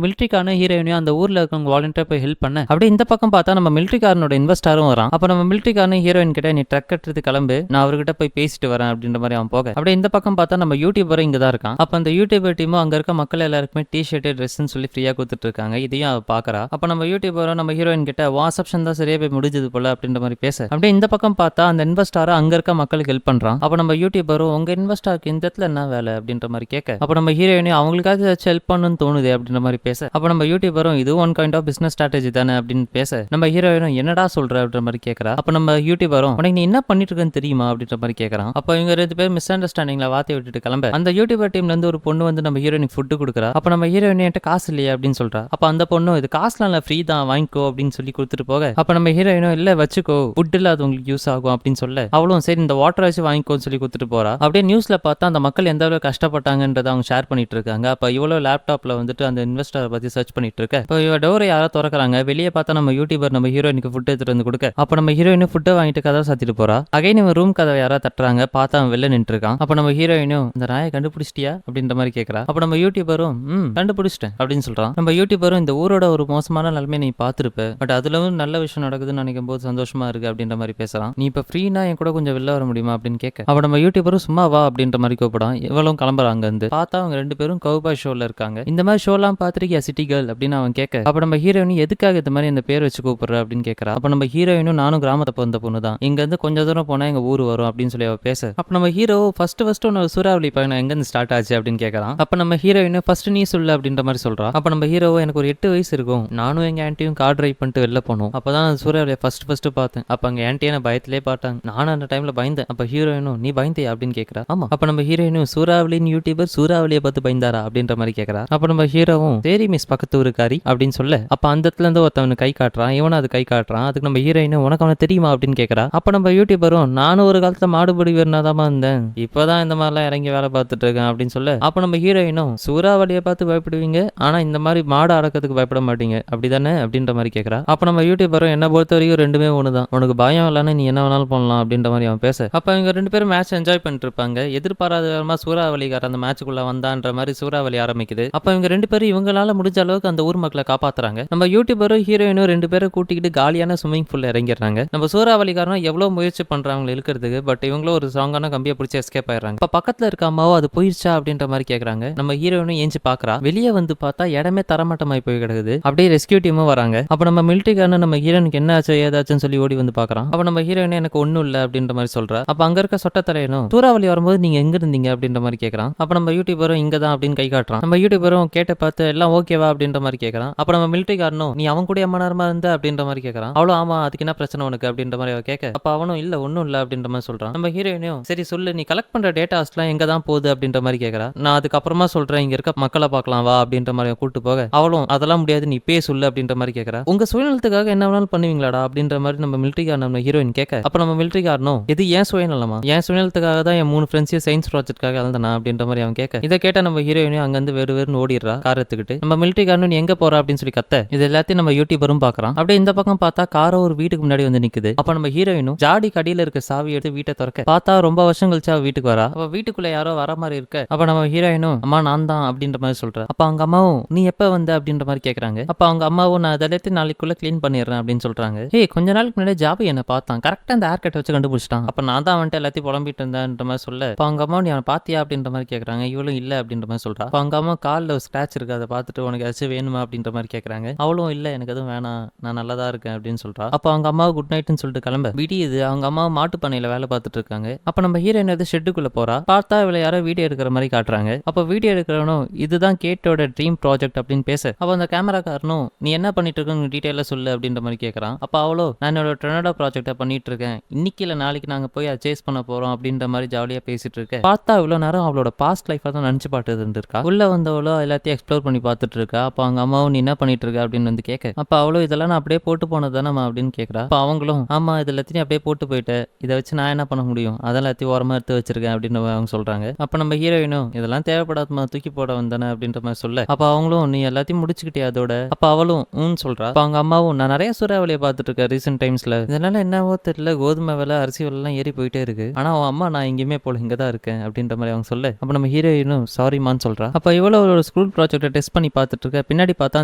மிலிட்டரிக்கான ஹீரோயினையும் அந்த ஊர்ல இருக்கவங்க வாலண்டியர் போய் ஹெல்ப் பண்ண அப்படியே இந்த பக்கம் பார்த்தா நம்ம மிலிட்டரிக்காரனோட இன்வெஸ்டரும் வரான். அப்ப நம்ம மிலிட்டரிக்காரன் ஹீரோயின் கிட்ட நீ ட்ரக் கட்டுறது கிளம்பு, நான் அவர்கிட்ட போய் பேசிட்டு வரேன் அப்படின்ற மாதிரி அவன் போக அப்படியே இந்த பக்கம் பார்த்தா நம்ம யூடியூபரும் இங்க தான் இருக்கான். அப்ப அந்த யூடியூபர் டீமும் அங்க இருக்க மக்கள் எல்லாருக்குமே டி-ஷர்ட் ட்ரெஸ்ன்னு சொல்லி ஃப்ரீயா கொடுத்துட்டு இருக்காங்க. இதையும் அவ பாக்குறா. அப்ப நம்ம யூடியூபரும் நம்ம ஹீரோயின் கிட்ட வாட்ஸ்அப்ஷன் தான் சரியா போய் முடிஞ்சது போல அப்படின்ற மாதிரி பேச அப்படியே இந்த பக்கம் பார்த்தா அந்த இன்வெஸ்டர் அங்க இருக்க மக்களுக்கு ஹெல்ப் பண்றான். அப்ப நம்ம யூடியூபரும் உங்க இன்வெஸ்டருக்கு இந்த இடத்துல என்ன வேலை அப்படின்ற மாதிரி கேட்க அப்ப நம்ம ஹீரோயினையும் அவங்களுக்காக ஏதாச்சும் ஹெல்ப் பண்ணணும்னு தோணுது அப்படின்ற மாதிரி பேச அப்ப நம்ம யூடியூபரும் இது one kind of business strategy தானே அப்படின்னு பேச நம்ம ஹீரோயினும் என்னடா சொல்ற அப்படின்ற மாதிரி கேட்கறா. அப்ப நம்ம யூடியூபரும் உனக்கு நீ என்ன பண்ணிட்டு இருக்கன்னு தெரியுமா அப்படின்ற மாதிரி கேட்கறான். அப்ப இவங்க 2 பேர் மிஸ் அண்டர்ஸ்டாண்டிங்ல வார்த்தை விட்டுட்டு கிளம்ப அந்த யூடியூபர் டீம்ல இருந்து ஒரு பொண்ணு வந்து நம்ம ஹீரோயினுக்கு ஃபுட் கொடுக்குறா. அப்ப நம்ம ஹீரோயின் என்கிட்ட காசு இல்லையா அப்படின்னு சொல்றா. அப்ப அந்த பொண்ணும் இது காசுலாம் இல்ல ஃப்ரீ தான் வாங்கிக்கோ அப்படின்னு சொல்லி கொடுத்துட்டு போக அப்ப நம்ம ஹீரோயினும் இல்ல வச்சுக்கோ ஃபுட் இல்ல அது உங்களுக்கு யூஸ் ஆகும் அப்படின்னு சொல்ல அவளும் சரி இந்த வாட்டர் வச்சு வாங்கிக்கோன்னு சொல்லி கொடுத்துட்டு போறா. அப்படியே நியூஸ்ல பார்த்தா அந்த மக்கள் எந்த அளவுக்கு கஷ்டப்பட்டாங்கன்றதை அவங்க ஷேர் பண்ணிட்டு இருக்காங்க. அப்ப இவ்வளவு லேப்டாப்ல வந்துட்டு அந்த இன்வெஸ்டரை பத்தி சர்ச் பண்ணிட்டு இருக்க இப்போ இவ டோரை யாரோ திறக்கிறாங்க. வெளியே பார்த்தா நம்ம யூடியூபர் நம்ம ஹீரோயினுக்கு ஃபுட் எடுத்துட்டு வந்து கொடுக்க அப்ப நம்ம ஹீரோயினும் ஃபுட்டை வாங்கிட்டு கதவை சாத்திட்டு போறா. அகைன் இவன் ரூம் கதவை யாரோ தட்டுறாங்க. பார்த்தா அவன் வெளில நின்று இருக்கான். அப்ப நம்ம ஹீரோயினும் இந்த நாயை கண்டுபிடிச்சிட்டியா அப்படின்ற மாதிரி கேட்கறா. அப்ப நம்ம யூடியூபரும் கண்டுபிடிச்சிட்டேன் அப்படின்னு சொல்றான். நம்ம யூடியூபரும் இந்த ஊரோட ஒரு மோசமான நிலைமையை நீ பார்த்திருப்ப, பட் அதுலவும் நல்ல விஷயம் நடக்குதுன்னு நினைக்கும் போது சந்தோஷமா இருக்கு அப்படின்ற மாதிரி பேசலாம். நீ இப்ப ஃப்ரீனா என் கூட கொஞ்சம் வெளில வர முடியுமா அப்படின்னு கேட்க அப்ப நம்ம யூடியூபரும் சும்மா வா அப்படின்ற மாதிரி கூப்பிடான். இவளும் கிளம்புறாங்க இருந்து. பார்த்தா அவங்க 2 பேரும் கவுபாய் ஷோல இருக்காங்க. இந்த மாதிரி ஷோலாம் பார்த்திருக்கியா சிட்டி கேர்ள் அப்படின்னு அவன் கேட்க அப்ப நம்ம ஹீரோயின் எதுக்காக இந்த மாதிரி இந்த பேர் வச்சு கூப்பிடுற அப்படின்னு கேட்கறா. அப்ப நம்ம ஹீரோயினும் நானும் கிராமத்தை பிறந்த பொண்ணு தான், இங்க இருந்து கொஞ்சம் தூரம் போனா எங்க ஊர் வரும் அப்படின்னு சொல்லி அவ பேச அப்ப நம்ம ஹீரோ ஃபர்ஸ்ட் ஒன்னு சூறாவளி பயணம் எங்க இருந்து ஸ்டார்ட் ஆச்சு அப்படின்னு கேட்கறான். அப்ப நம்ம ஹீரோயின் ஃபர்ஸ்ட் நீ சொல்லு அப்படின்ற மாதிரி சொல்றா. அப்ப நம்ம ஹீரோ எனக்கு ஒரு 8 வயசு இருக்கும், நானும் எங்க ஆன்ட்டியும் கார் டிரைவ் பண்ணிட்டு வெளில போனோம். அப்பதான் சூறாவளியை ஃபர்ஸ்ட் பார்த்தேன். அப்ப அங்க ஆன்ட்டியை பயத்திலே பார்த்தாங்க. நானும் அந்த டைம்ல பயந்தேன். அப்ப ஹீரோயினும் நீ பயந்தே அப்படின்னு கேட்கறா. ஆமா. அப்ப நம்ம ஹீரோயினும் சூறாவளின் யூடியூபர் சூறாவளியை பார்த்து பயந்தாரா அப்படின்ற மாதிரி கேட்கறா. அப்ப நம்ம ஹீரோவும் சரி மிஸ் பக்கத்து ஊருக்காரி அப்படின்னு சொல்ல அப்ப அந்த இடத்துல இருந்து ஒருத்தவனு கை காட்டுறான். இவனும் அது கை காட்டுறான். அதுக்கு நம்ம ஹீரோயினும் உனக்கு அவனை தெரியுமா அப்படின்னு கேட்கறா. அப்ப நம்ம யூடியூபரும் நானும் ஒரு காலத்துல மாடுபடி வேணாதாமா இருந்தேன், இப்பதான் இந்த மாதிரிலாம் இறங்கி வேலை பார்த்துட்டு இருக்கேன் அப்படின்னு சொல்ல அப்ப நம்ம ஹீரோயினும் சூறாவளியை பார்த்து பயப்படுவீங்க, ஆனா இந்த மாதிரி மாடு அடக்கிறதுக்கு பயப்பட மாட்டீங்க அப்படிதானே அப்படின்ற மாதிரி கேட்கறா. அப்ப நம்ம யூடியூபரும் என்ன பொறுத்த வரைக்கும் ரெண்டுமே ஒண்ணுதான், உனக்கு பயம் இல்லைன்னு நீ என்ன வேணாலும் பண்ணலாம் அப்படின்ற மாதிரி அவன் பேச அப்ப இவங்க 2 பேரும் மேட்ச் என்ஜாய் பண்ணிட்டு இருப்பாங்க. எதிர்பாராத விதமா சூறாவளிக்கார அந்த மேட்சுக்குள்ள வந்தான்ற மாதிரி சூறாவளி ஆரம்பிக்குது. அப்ப இவங்க 2 பேரும் இவங்களால முடிஞ்ச அளவுக்கு அந்த ஊர் மக்களை காப்பாத்துறாங்க. நம்ம யூடியூபரும் ஹீரோயினும் 2 பேரும் கூட்டிக்கிட்டு காலியான ஸ்விமிங் பூல்ல இறங்கிடுறாங்க. நம்ம சூறாவளிக்காரனும் எவ்வளவு முயற்சி பண்றாங்க இழுக்கிறதுக்கு, பட் இவங்களும் ஒரு ஸ்ட்ராங்கான கம்பியை பிடிச்சி எஸ்கேப் ஆயிடுறாங்க. இப்ப பக்கத்துல இருக்க அம்மாவோ அது போயிடுச்சா அப்படின்ற மாதிரி கேக்குறாங்க. நம்ம ஹீரோயினும் ஏஞ்சி பாக்குறா. வெளியே வந்து பார்த்தா இடமே தரமட்டமாய் போய் கிடக்குது. அப்படியே ரெஸ்கியூ டீமும் வராங்க. அப்ப நம்ம மிலிட்டரிக்காரன் நம்ம ஹீரோனுக்கு என்ன ஆச்சு ஏதாச்சுன்னு சொல்லி ஓடி வந்து பாக்குறான். அப்ப நம்ம ஹீரோயின் எனக்கு ஒண்ணும் இல்ல அப்படின்ற மாதிரி சொல்றா. அப்ப அங்க இருக்க சொட்டத்தலையனும் சூறாவளி வரும்போது நீங்க எங்க இருந்தீங்க அப்படின்ற மாதிரி கேக்குறான். அப்ப நம்ம யூடியூபரும் இங்க தான் அப்படின்னு கை காட்டுறான். நம்ம யூடியூபரும் கேட்ட பார்த்து எல்லாம் ஓகேவா அப்படின்ற மாதிரி கேக்குறான். அப்ப நம்ம மிலிட்டரிக்காரனும் நீ அவன் கூட எம்ம நேரமா இருந்த அப்படின்ற மாதிரி கேக்குறான். அவ்வளவு ஆமா அதுக்கு என்ன பிரச்சனை உனக்கு அப்படின்ற மாதிரி அவ கேட்க அப்ப அவனும் இல்ல ஒண்ணும் இல்ல அப்படின்ற மாதிரி சொல்றான். நம்ம ஹீரோயினும் சரி சொல்லு நீ கலெக்ட் பண்ற டேட்டாஸ் எல்லாம் எங்க தான் போகுது அப்படின்ற மாதிரி கேக்குறா. நான் அதுக்கப்புறமா சொல்றேன், இங்க இருக்க மக்களை பார்க்கலாம் வா அப்படின்ற மாதிரி கூட்டு போக அவளும் அதெல்லாம் முடியாது நீ பே சொல்லு அப்படின்ற மாதிரி கேக்குறா. உங்க சுயநலத்துக்காக என்ன வேணாலும் பண்ணுவீங்களாடா அப்படின்ற மாதிரி நம்ம மிலிட்டரிக்காரன் நம்ம ஹீரோயின் கேட்க அப்ப நம்ம மிலிட்டரிக்காரனும் இது ஏன் சுயநலமா, ஏன் சுயநலத்துக்காக தான் என் 3 ஃப்ரெண்ட்ஸையும் சயின்ஸ் ப்ராஜெக்ட்காக எழுந்தனா அப்படின்ற மாதிரி அவன் கேட்க இதை கேட்ட நம்ம ஹீரோயினும் அங்க இருந்து வேறு ஓடிடுறா கார் எடுத்துக்கிட்டு. நம்ம மிலிட்டரிக்காரனும் நீ எங்க போறா அப்படின்னு சொல்லி கத்த இது எல்லாத்தையும் நம்ம யூடியூபரும் பாக்குறான். அப்படியே இந்த பக்கம் பார்த்தா காரோ ஒரு வீட்டுக்கு முன்னாடி வந்து நிக்குது. அப்ப நம்ம ஹீரோயினும் ஜாடி கடியில இருக்க சாவி எடுத்து வீட்டை திறக்க பார்த்தா ரொம்ப வருஷம் கழிச்சு அவ வீட்டுக்கு வரா. அப்ப வீட்டுக்குள்ள யாரோ வர மாதிரி இருக்க அப்ப நம்ம ஹீரோயினும் அம்மா நான் தான் அப்படின்ற மாதிரி சொல்ற. அப்ப அவங்க அம்மாவும் நீ எப்ப வந்த அப்படின்ற மாதிரி கேக்குறாங்க. அப்ப அவங்க அம்மாவும் நான் அதெல்லாத்தையும் நாளைக்குள்ள கிளீன் பண்ணிடுறேன் அப்படின்னு சொல்றாங்க. ஏய் கொஞ்ச நாளுக்கு முன்னாடி ஜாபி என்ன பார்த்தான், கரெக்டா அந்த ஹேர் கட் வச்சு கண்டுபிடிச்சிட்டான். அப்ப நான் தான் வந்துட்டு எல்லாத்தையும் புலம்பிட்டு இருந்தேன்ற மாதிரி சொல்ல அப்ப அவங்க அம்மா நீ அவன் பாத்தியா அப்படின்ற மாதிரி கேக்குறாங்க. இவளும் இல்ல அப்படின்ற மாதிரி சொல்றா. அப்ப அவங்க அம்மா காலில் ஒரு ஸ்கிராச் இருக்கு, அதை பார்த்துட்டு உனக்கு ஏதாச்சும் வேணுமா அப்படின்ற மாதிரி கேக்குறாங்க. அவளும் இல்ல எனக்கு எதுவும் வேணாம் நான் நல்லதா இருக்கேன் அப்படின்னு சொல்றா. அப்ப அவங்க அம்மா குட் நைட்னு சொல்லிட்டு கிளம்ப விடியுது. அவங்க அம்மா மாட்டு பண்ணையில வேலை பார்த்துட்டு இருக்காங்க. அப்ப நம்ம ஹீரோயின் ஷெட்டுக்குள்ள போறா. பார்த்தா இவளை யாரோ வீடியோ எடுக்கிற மாதிரி காட்டுறாங்க. அப்ப வீடியோ எடுக்கிறவனும் இதுதான் கேட்டோட ட்ரீம் ப்ராஜெக்ட் அப்படின்னு பேச அப்ப அந்த கேமராக்காரனும் நீ என்ன பண்ணிட்டு இருக்கன்னு டீடைலா சொல்லு அப்படின்ற மாதிரி கேட்கறான். அப்ப அவளோ நான் என்னோட டொர்னடோ ப்ராஜெக்டை பண்ணிட்டு இருக்கேன், இன்னைக்கு இல்ல நாளைக்கு நாங்க போய் அதை சேஸ் பண்ண போறோம் அப்படின்ற மாதிரி ஜாலியா பேசிட்டு இருக்கேன். பார்த்தா இவ்வளவு நேரம் அவளோட பாஸ்ட் லைஃப் தான் நினைச்சு பாட்டு இருந்திருக்கா. உள்ள வந்தவளோ எல்லாத்தையும் எக்ஸ்ப்ளோர் பண்ணி பார்த்துட்டு இருக்கா. அப்ப அவங்க அம்மாவும் நீ என்ன பண்ணிட்டு இருக்க அப்படின்னு வந்து கேட்க அப்ப அவளோ இதெல்லாம் நான் அப்படியே போட்டு போனது தானே அப்படின்னு கேட்கறா. அப்ப அவங்களும் ஆமா இது எல்லாத்தையும் அப்படியே போட்டு போயிட்டேன், இதை வச்சு நான் என்ன பண்ண முடியும், அதெல்லாம் எல்லாத்தையும் ஓரமா எடுத்து வச்சிருக்கேன் அப்படின்னு அவங்க சொல்றாங்க. அப்ப நம்ம ஹீரோயினும் இதெல்லாம் தேவைப்படாதமா தூக்கி போட வந்தானே அப்படின்ற மாதிரி சொல்ல அப்ப அவங்களும் நீ எல்லாத்தையும் முடிச்சுக்கிட்டே அதோட. அப்ப அவளும் சொல்றா. அப்ப அவங்க அம்மாவும் நான் நிறைய சூறாவளியை பார்த்துட்டு இருக்கேன் ரீசென்ட் டைம்ஸ்ல, இதனால என்னவோ தெரியல கோதுமை விலை அரிசி விலை எல்லாம் ஏறி போயிட்டே இருக்கு, ஆனா அவன் அம்மா நான் எங்கேயுமே போல, இங்க தான் இருக்கேன் அப்படின்ற மாதிரி அவங்க சொல்ல, அப்ப நம்ம ஹீரோயினும் சாரிமான்னு சொல்றா. அப்ப இவ்வளவு ஒரு ஸ்கூல் ப்ராஜெக்ட்டை டெஸ்ட் பண்ணி பார்த்துட்டு இருக்க, பின்னாடி பார்த்தா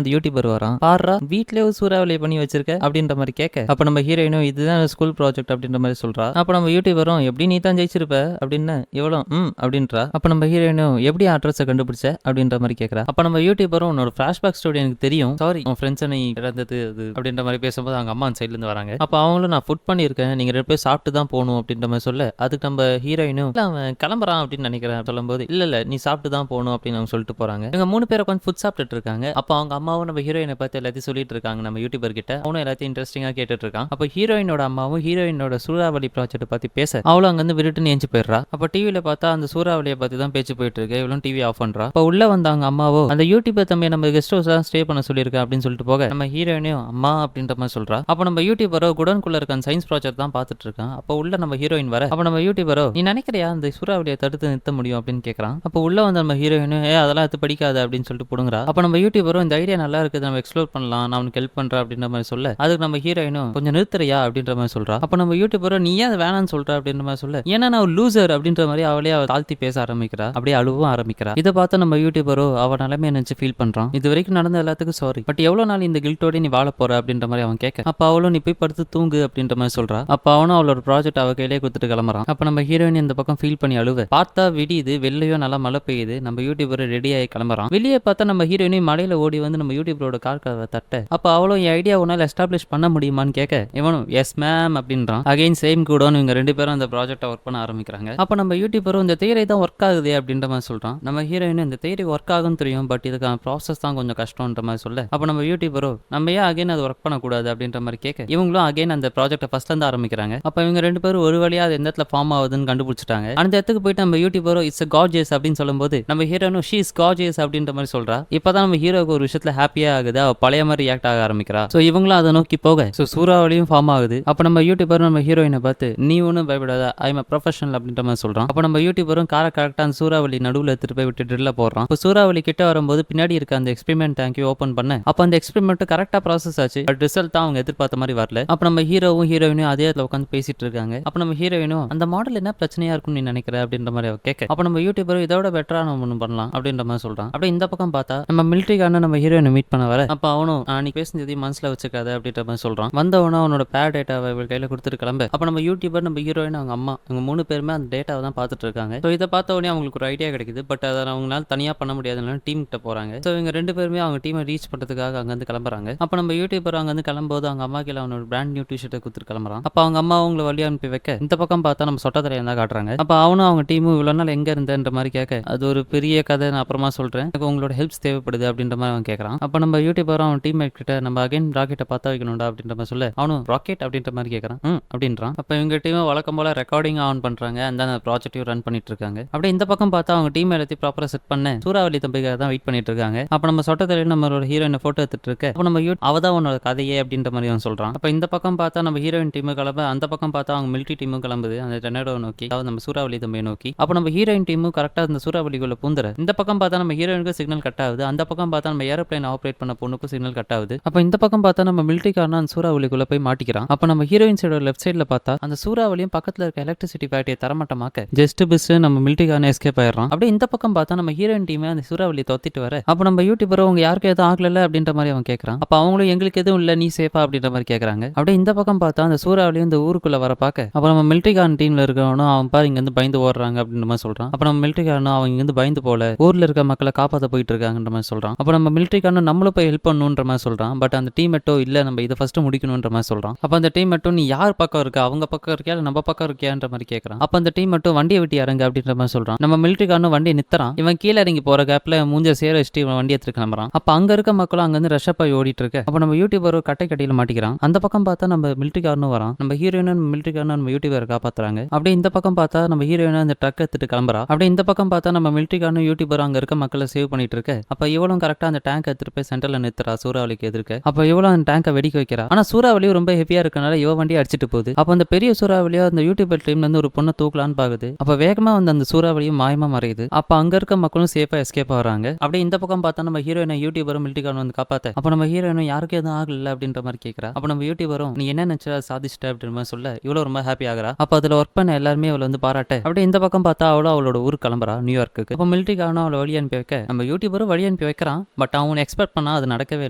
அந்த யூடியூபர் வரான். பாடுறா, வீட்லயே ஒரு சூறாவளி பண்ணி வச்சிருக்க அப்படின்ற மாதிரி கேட்க, அப்ப நம்ம ஹீரோயினும் இதுதான் ஸ்கூல் ப்ராஜெக்ட் அப்படின்ற மாதிரி சொல்றா. அப்ப நம்ம யூடியூபரும் எப்படி நீ தான் ஜெயிச்சிருப்ப அப்படின்னு இவ்வளோ அப்படின்றா. அப்ப நம்ம ஹீரோயினும் எப்படி அட்ரஸை கண்டுபிடிச்ச அப்படின்ற மாதிரி கேட்கறா. அப்ப நம்ம யூடியூபரும் உன்னோட ஃபிளாஷ்பேக் ஸ்டோரி எனக்கு தெரியும், சாரி உன் ஃப்ரெண்ட்ஸை நீ இறந்தது அது அப்படின்ற மாதிரி பேசும்போது அவங்க அம்மா சைட்ல இருந்து வராங்க. அப்ப அவங்களும் நான் ஃபுட் பண்ணியிருக்கேன், நீங்க 2 பேர் சாப்பிட்டு தான் போகணும் அப்படின்ற மாதிரி சொல்ல, அதுக்கு நம்ம ஹீரோயினும் அவன் கிளம்புறான் அப்படின்னு நினைக்கிறேன் சொல்லும்போது, இல்ல நீ சாப்பிட்டு தான் போகணும் அப்படின்னு அவங்க சொல்லிட்டு போறாங்க. இவங்க 3 பேரை கொஞ்சம் ஃபுட் சாப்பிட்டுட்டு இருக்காங்க. அப்ப அவங்க அம்மாவும் நம்ம ஹீரோயினை பார்த்து எல்லாத்தையும் சொல்லிட்டு இருக்காங்க நம்ம யூடியூபர் கிட்ட. அவனும் எல்லாத்தையும் இன்ட்ரெஸ்டிங்கா கேட்டுட்டு இருக்கான். அப்ப ஹீரோயினோட அம்மாவும் ஹீரோயினோட சூறாவளி ப்ராஜெக்ட் பத்தி பேச, அவளும் அங்க இருந்து விருட்டுன்னு எஞ்சி போயிடுறா. அப்ப டிவியில பார்த்தா அந்த சூறாவளியை பத்தி தான் பேச்சு போயிட்டு இருக்கு. இவளும் டிவி ஆஃப் பண்றா. அப்ப உள்ள வந்த அவங்க அம்மாவோ, அந்த யூடியூபர் தம்பியை நம்ம கெஸ்ட் ஹவுஸ் தான் ஸ்டே பண்ண சொல்லியிருக்கேன் அப்படின்னு சொல்லிட்டு போக, நம்ம ஹீரோயினையும் அம்மா அப்படின்ற மாதிரி சொல்றா. அப்ப நம்ம யூடியூபரோ குடனுக்குள்ள இருக்க அந்த சயின்ஸ் ப்ராஜெக்ட் தான் பார்த்துட்டு இருக்கான். அப்ப உள்ள நம்ம ஹீரோயின் வர, அப்ப நம்ம யூடியூபரோ நீ நினைக்கிறியா அந்த சூறாவளியை தடுத்து நிறுத்த முடியும் அப்படின்னு கேட்கறான். அப்ப உள்ள வந்து நம்ம ஹீரோயினும் அதெல்லாம் எடுத்து படிக்காது அப்படின்னு சொல்லிட்டு புடுங்குறா. அப்ப நம்ம யூடியூபரும் இந்த ஐடியா நல்லா இருக்குது, நம்ம எக்ஸ்ப்ளோர் பண்ணலாம், நான் உனக்கு ஹெல்ப் பண்றேன் அப்படின்ற மாதிரி சொல்ல, அதுக்கு நம்ம ஹீரோயினும் கொஞ்சம் நிறுத்துறியா அப்படின்ற மாதிரி சொல்றா. அப்ப நம்ம யூடியூபரும் நீ ஏன் வேணான்னு சொல்ற அப்படின்ற மாதிரி சொல்ல, ஏன்னா நான் லூசர் அப்படின்ற மாதிரி அவளே தாழ்த்தி பேச ஆரம்பிக்கிறா. அப்படியே அழுவும் ஆரம்பிக்கிறா. இதை பார்த்து நம்ம யூடியூபரோ அவ நிலைமையை நினைச்சு ஃபீல் பண்றான். இது வரைக்கும் நடந்த எல்லாத்துக்கும் சாரி, பட் எவ்வளவு நாள் இந்த கில்ட்டோட நீ வாழ போற அப்படின்ற மாதிரி அவன் கேட்க, அப்ப அவளும் நீ போய் படுத்து தூங்கு அப்படின்ற மாதிரி சொல்றா. அப்ப அவனும் அவளோட ப்ராஜெக்ட் அவ கையிலே கொடுத்துட்டு கிளம்புறான். அப்ப நம்ம ஹீரோயின் இந்த பக்கம் ஃபீல் பண்ணி அழுவ, பார்த்தா விடியுது, வெளியோ நல்லா மழை பெய்யுது. நம்ம யூடியூபர் ரெடி ஆகி கிளம்புறான். வெளியே பார்த்தா நம்ம ஹீரோயினையும் மலையில ஓடி வந்து நம்ம யூடியூபரோட கார் கதவை தட்ட, அப்ப அவளும் என் ஐடியா உன்னால எஸ்டாப்ளிஷ் பண்ண முடியுமான்னு கேட்க, இவனும் எஸ் மேம் அப்படின்றான். அகைன் சேம் கூடன்னு இவங்க 2 பேரும் அந்த ப்ராஜெக்டை ஒர்க் பண்ண ஆரம்பிக்கிறாங்க. அப்ப நம்ம யூடியூபரும் இந்த தியரி தான் ஒர்க் ஆகுது அப்படின்ற மாதிரி சொல்றான். நம்ம ஹீரோயின் இந்த தியரி ஒர்க் ஆகும் தெரியும், பட் இதுக்கான ப்ராசஸ் தான் கொஞ்சம் கஷ்டம்ன்ற மாதிரி சொல்ல, அப்ப நம்ம யூடியூபரோ நம்ம ஏன் அகைன் அது ஒர்க் பண்ணக்கூடாது அப்படின்ற மாதிரி கேட்க, இவங்களும் அகைன் அந்த ப்ராஜெக்டை ஃபர்ஸ்ட்ல இருந்து ஆரம்பிக்கிறாங்க. அப்ப இவங்க 2 பேரும் ஒரு வழியா அது எந்த இடத்துல ஃபார்ம் ஆகுதுன்னு கண்டுபிடிச்சிட்டாங்க. அந்த இடத்துக்கு போயிட்டு நம்ம யூடியூபரோ இட்ஸ் கார்ஜியஸ் அப்படின்னு சொல்லும்போது, நம்ம ஹீரோனும் ஷீ இஸ் கார்ஜியஸ் அப்படின்ற மாதிரி சொல்றா. இப்பதான் நம்ம ஹீரோக்கு ஒரு விஷயத்துல ஹாப்பியா ஆகுது, அவ பழைய மாதிரி ரியாக்ட் ஆக ஆரம்பிக்கிறா. சோ இவங்களும் அதை நோக்கி போக, சோ சூறாவளியும் ஃபார்ம் ஆகுது. அப்ப நம்ம யூடியூபர் நம்ம ஹீரோயினை பார்த்து நீ ஒன்னும் பயப்படாத, ஐ எம் ப்ரொஃபஷனல் அப்படின்ற மாதிரி சொல்றான். அப்ப நம்ம யூடியூபரும் காரை கரெக்டா அந்த சூறாவளி நடுவுல எடுத்துட்டு போய் விட்டு ட்ரில்ல போடுறான். இப்போ சூறாவளி கிட்ட வரும்போது பின்னாடி இருக்க அந்த எக்ஸ்பெரிமெண்ட் டேங்கை ஓபன் பண்ண, அப்ப அந்த எக்ஸ்பெரிமெண்ட் கரெக்டா ப்ராசஸ் ஆச்சு, பட் ரிசல்ட் தான் அவங்க எதிர்பார்த்த மாதிரி வரல. அப்ப நம்ம ஹீரோவும் ஹீரோயினும் அதே இடத்துல உட்காந்து பேசிட்டு இருக்காங்க. அப்ப நம்ம ஹீரோயினும் அந்த மாடல் என்ன பிரச்சனையா இருக்கும்னு நீ நினைக்கிற அப்படின்ற மாதிரி அவ கேட்க, அப்ப நம்ம யூடியூபரும் இதோட பெட்டரா நம்ம ஒண்ணு பண்ணலாம் அப்படின்ற மாதிரி சொல்றான். அப்படியே இந்த பக்கம் பார்த்தா நம்ம மிலிட்டரிக்கான நம்ம ஹீரோயினை மீட் பண்ண வர, அப்ப அவனும் நீ பேசுனது மனசுல வச்சுக்காத அப்படின்ற மாதிரி சொல்றான். வந்தவனும் அவனோட பேட் டேட்டாவை கையில கொடுத்துட்டு கிளம்ப, அப்ப நம்ம யூடியூபர் நம்ம ஹீரோயின் அவங்க அம்மா இவங்க 3 பேருமே அந்த டேட்டாவை தான் பார்த்துட்டு இருக்காங்க. ஸோ இதை பார்த்த உடனே அவங்களுக்கு ஒரு ஐடியா கிடைக்குது, பட் அதை அவங்களால தனியா பண்ண முடியாதுனால டீம் கிட்ட போறாங்க. ஸோ இவங்க 2 பேருமே அவங்க டீமை ரீச் பண்றதுக்காக அங்க வந்து கிளம்புறாங்க. அப்ப நம்ம யூடியூபர் அங்க வந்து கிளம்பும்போது அவங்க அம்மா கீழே அவனோட பிராண்ட் நியூ டிஷர்ட்டை கொடுத்துட்டு கிளம்புறான். அப்ப அவங்க அம்மா அவங்களை வழி அனுப்பி வைக்க, இந்த பக்கம் பார்த்தா நம்ம சொட்ட தலையை தான் காட்டுறாங்க. அப்ப அவனும் அவங்க டீமும் இவ்வளவு நாள் எங்க இருந்தன்ற மாதிரி கேட்க, அது ஒரு பெரிய கதை, நான் அப்புறமா சொல்றேன், எனக்கு உங்களோட ஹெல்ப்ஸ் தேவைப்படுது அப்படின்ற மாதிரி அவன் கேட்கறான். அப்ப நம்ம யூடியூபரும் அவன் டீம் கிட்ட நம்ம அகைன் ராக்கெட்டை பார்த்தா வைக்கணும்டா அப்படின்ற மாதிரி சொல்ல, அவனும் ராக்கெட் அப்படின்ற மாதிரி கேட்கறான். அப்படின்றான். அப்ப இவங்க டீம் வழக்கம் போல ரெக்கார்டிங் ஆன் பண்றாங்க, அந்த ப்ராஜெக்டையும் ரன் பண்ணிட்டு இருக்காங்க. அப்படியே இந்த பக்கம் பார்த்தா அவங்க டீம் எல்லாத்தையும் ப்ராப்பரா செட் பண்ண சூறாவளி தம்பிக்காக தான் வெயிட் பண்ணிட்டு இருக்காங்க. அப்ப நம்ம சொட்ட தலையில நம்மளோட ஹீரோயினை போட்டோ எடுத்துட்டு இருக்க, அப்ப நம்ம அவதான் உன்னோட கதையே அப்படின்ற மாதிரி அவன் சொல்றான். அப்ப இந்த பக்கம் பார்த்தா நம்ம ஹீரோயின் டீமு கிளம்ப, அந்த பக்கம் பார்த்தா அவங்க மிலிட்டரி டீமும் கிளம்புது அந்த டொர்னடோ நோக்கி, அதாவது நம்ம சூறாவளி தம்பியை நோக்கி. அப்ப நம்ம ஹீரோயின் டீமும் கரெக்டா அந்த சூறாவளிக்குள்ள பூந்துற, இந்த பக்கம் பார்த்தா நம்ம ஹீரோயினுக்கு சிக்னல் கட் ஆகுது, அந்த பக்கம் பார்த்தா நம்ம ஏரோப்ளேன் ஆப்ரேட் பண்ண பொண்ணுக்கும் சிக்னல் கட் ஆகுது. அப்ப இந்த பக்கம் பார்த்தா நம்ம மிலிட்டரிக்காரன் அந்த சூறாவளிக்குள்ள போய் மாட்டிக்கிறான். அப்ப நம்ம ஹீரோயின் சைடோட லெஃப்ட் சைட்ல பார்த்தா அந்த சூறாவளியும் பக்கத்துல இருக்க எலக்ட்ரிசிட்டி ஃபேக்டரியை தரமட்டமாக்க ஜஸ்ட் பிஸ் நம்ம மிலிட்டரிக்காரன் எஸ்கேப் ஆயிடுறான். அப்படியே இந்த பக்கம் பார்த்தா நம்ம ஹீரோயின் டீமே அந்த சூறாவளி தொத்திட்டு வர, அப்ப நம்ம யூடியூபர் அவங்க யாருக்கும் எதுவும் ஆகல அப்படின்ற மாதிரி அவன் கேட்கறான். அப்ப அவங்களும் எங்களுக்கு எதுவும் இல்ல, நீ சேஃபா அப்படின்ற மாதிரி கேட்கறாங்க. அப்படியே இந்த பக்கம் பார்த்தா அந்த சூறாவளியும் இந்த ஊருக்குள்ள வர பார்க்க, அப்ப நம்ம மிலிட்டரிக்காரன் டீம்ல இருக்கவனும் அவன் பாரு இங்க இருந்து பயந்து ஓடுறாங்க அப்படின்ற மாதிரி சொல்றான். அப்ப நம்ம மிலிட்டரிக்காரனும் அவங்க இங்க இருந்து பயந்து போல ஊர்ல இருக்க மக்களை காப்பாற்ற போயிட்டு இருக்காங்கன்ற மாதிரி சொல்றான். அப்ப நம்ம மிலிட்டரிக்காரனும் நம்மளும் போய் ஹெல்ப் பண்ணணுன்ற மாதிரி சொல்றான். பட் அந்த டீம்மேட்டோ இல்ல, நம்ம இதை ஃபர்ஸ்ட் முடிக்கணும்ன்ற மாதிரி சொல்றான். அப்ப அந்த டீம்மேட்டோ நீ யார் பக்கம் இருக்கா, அவங்க பக்கம் இருக்கியா இல்ல நம்ம பக்கம் இருக்கியான்ற மாதிரி கேட்கறான். அப்ப அந்த டீம் மட்டும் வண்டியை விட்டு இறங்க அப்படின்ற மாதிரி சொல்றான். நம்ம மிலிட்டரிக்காரனும் வண்டியை நிறுத்துறான். இவன் கீழே இறங்கி போற கேப்ல மூஞ்ச சேர வச்சுட்டு இவன் வண்டி எடுத்து கிளம்புறான். அப்ப அங்க இருக்க மக்களும் அங்க இருந்து ரஷ்ஷப் ஆகி ஓடிட்டு இருக்க, அப்ப நம்ம யூடியூபர் கட்டை கட்டியில மாட்டிக்கிறான். அந்த பக்கம் பார்த்தா நம்ம மிலிட்டரிக்காரனும் வரான். நம்ம ஹீரோயினும் மிலிட்டரிக்காரனும் நம்ம யூடியூபரை காப்பாத்துறாங்க. அப்படியே இந்த பக்கம் பார்த்தா நம்ம ஹீரோயினும் அந்த ட்ரக் எடுத்துட்டு கிளம்புறா. அப்படியே இந்த பக்கம் பார்த்தா நம்ம மிலிட்டரிக்காரனும் யூடியூபர் அங்க இருக்க மக்களை சேவ் பண்ணிட்டு இருக்க, அப்ப இவளும் கரெக்டா அந்த டேங்க் எடுத்துட்டு போய் சென்டர்ல நிறுத்துறா சூறாவளிக்கு எதிர்க்க. அப்ப இவளும் அந்த டேங்கை வெடிக்க வைக்கிறா. ஆனா சூறாவளியும் ரொம்ப ஹெவியா இருக்கனால இவ வண்டி அடிச்சிட்டு போகுது. அப்ப அந்த பெரிய சூறாவளியோ அந்த யூடியூபர் டீம்ல இருந்து ஒரு பொண்ணை தூக்கலான்னு பாக்குது. அப்ப வேகமா வந்து அந்த சூறாவளியும் மாயமா மறையுது. அப்ப அங்க இருக்க மக்களும் சேஃபா எஸ்கேப் ஆகுறாங்க. அப்படியே இந்த பக்கம் பார்த்தா நம்ம ஹீரோயினை யூடியூபரும் மிலிட்டரிக்காரனும் வந்து காப்பாத்த, அப்ப நம்ம ஹீரோயினும் யாருக்கும் எதுவும் ஆகல அப்படின்ற மாதிரி கேட்கறா. அப்ப நம்ம யூடியூபரும் நீ என்ன நினைச்சா சாதிச்சிட்ட அப்படின்ற மாதிரி சொல்ல இவ்வளவு ரொம்ப ஹாப்பி ஆகுறா. அப்ப அதுல ஒர்க் பண்ண எல்லாருமே அவளை வந்து பாராட்ட அப்படியே இந்த பக்கம் பார்த்தா அவளும் அவளோட ஊர் கிளம்புறா நியூயார்க்கு. அப்போ மிலிட்டரிக்காரனும் அவளை வழி அனுப்பி வைக்க நம்ம யூடியூபரும் வழி அனுப்பி வைக்கிறான். பட் அவன் எக்ஸ்பெக்ட் பண்ணா அது நடக்கவே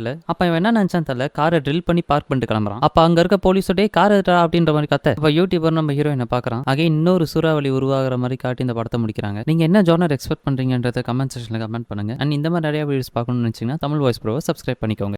இல்லை. அப்ப இவன் என்ன நினைச்சான் தெரியல, காரை ட்ரில் பண்ணி பார்க் பண்ணிட்டு கிளம்புறான். அப்ப அங்க இருக்க போலீஸோட கார் எடுறா அப்படின்ற மாதிரி கத்த இப்ப யூடியூபர் நம்ம ஹீரோயினை பாக்குறான். ஆக இன்னொரு சூறாவளி உருவாகிற மாதிரி காட்டி இந்த படத்தை முடிக்கிறாங்க. நீங்க என்ன ஜானர் எக்ஸ்பெக்ட் பண்றீங்கன்றத கமெண்ட் செக்ஷன்ல கமெண்ட் பண்ணுங்க. அண்ட் இந்த மாதிரி நிறைய வீடியோஸ் பார்க்கணும்னு நினைச்சீங்கன்னா தமிழ் வாய்ஸ் ப்ரோவை சப்ஸ்கிரைப் பண்ணிக்கோங்க.